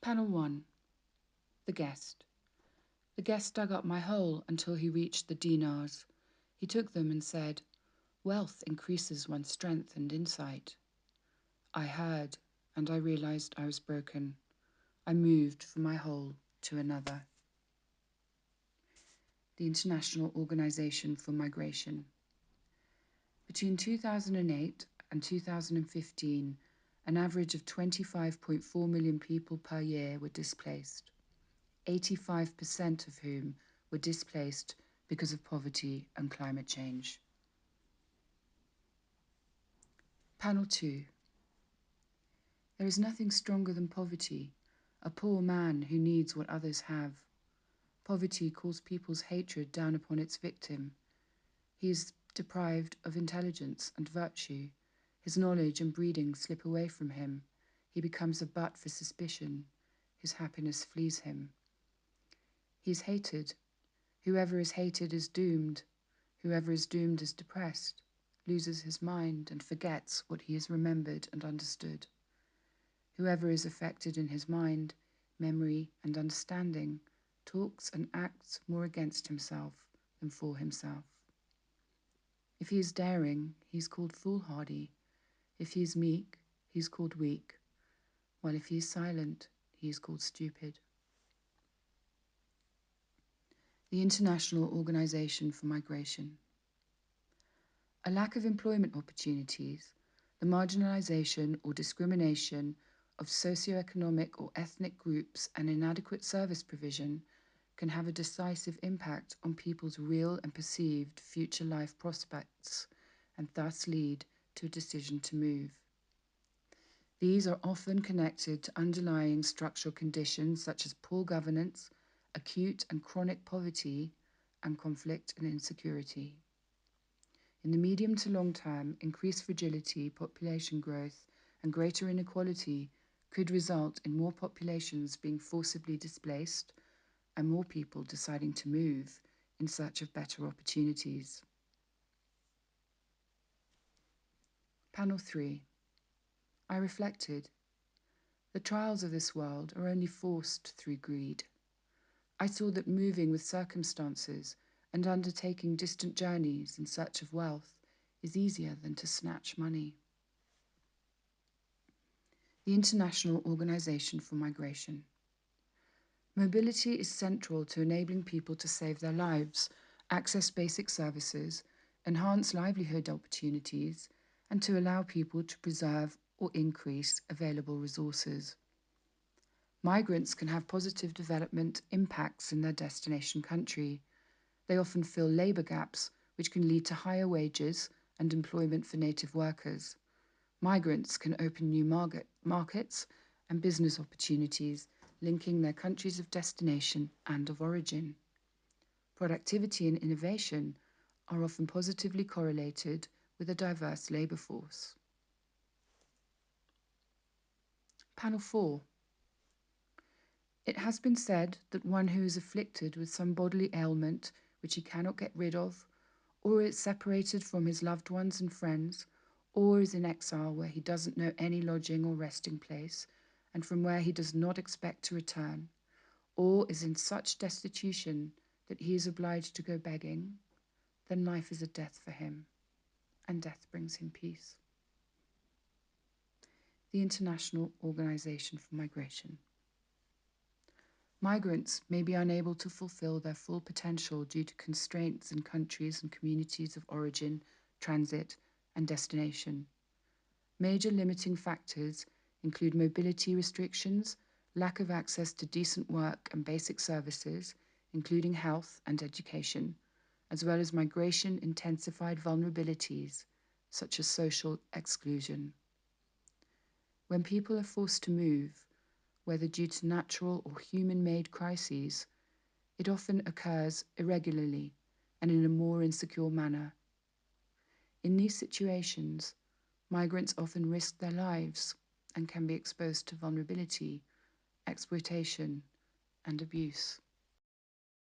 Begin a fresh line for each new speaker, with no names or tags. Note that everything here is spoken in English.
Panel 1. The guest. The guest dug up my hole until he reached the dinars. He took them and said, "Wealth increases one's strength and insight." I heard, and I realized I was broken. I moved from my hole to another. The International Organization for Migration. Between 2008 and 2015, an average of 25.4 million people per year were displaced, 85% of whom were displaced because of poverty and climate change. Panel 2. There is nothing stronger than poverty, a poor man who needs what others have. Poverty calls people's hatred down upon its victim. He is deprived of intelligence and virtue. His knowledge and breeding slip away from him. He becomes a butt for suspicion. His happiness flees him. He is hated. Whoever is hated is doomed. Whoever is doomed is depressed, loses his mind, and forgets what he has remembered and understood. Whoever is affected in his mind, memory, and understanding talks and acts more against himself than for himself. If he is daring, he is called foolhardy. If he is meek, he is called weak. While if he is silent, he is called stupid. The International Organization for Migration. A lack of employment opportunities, the marginalization or discrimination of socioeconomic or ethnic groups, and inadequate service provision can have a decisive impact on people's real and perceived future life prospects, and thus lead to a decision to move. These are often connected to underlying structural conditions such as poor governance, acute and chronic poverty, and conflict and insecurity. In the medium to long term, increased fragility, population growth, and greater inequality could result in more populations being forcibly displaced and more people deciding to move in search of better opportunities. Panel 3. I reflected. The trials of this world are only forced through greed. I saw that moving with circumstances and undertaking distant journeys in search of wealth is easier than to snatch money. The International Organization for Migration. Mobility is central to enabling people to save their lives, access basic services, enhance livelihood opportunities, and to allow people to preserve or increase available resources. Migrants can have positive development impacts in their destination country. They often fill labour gaps, which can lead to higher wages and employment for native workers. Migrants can open new markets and business opportunities, linking their countries of destination and of origin. Productivity and innovation are often positively correlated with a diverse labour force. Panel 4. It has been said that one who is afflicted with some bodily ailment which he cannot get rid of, or is separated from his loved ones and friends, or is in exile where he doesn't know any lodging or resting place, and from where he does not expect to return, or is in such destitution that he is obliged to go begging, then life is a death for him, and death brings him peace. The International Organization for Migration. Migrants may be unable to fulfill their full potential due to constraints in countries and communities of origin, transit, and destination. Major limiting factors include mobility restrictions, lack of access to decent work and basic services, including health and education, as well as migration-intensified vulnerabilities, such as social exclusion. When people are forced to move, whether due to natural or human-made crises, it often occurs irregularly and in a more insecure manner. In these situations, migrants often risk their lives and can be exposed to vulnerability, exploitation, and abuse.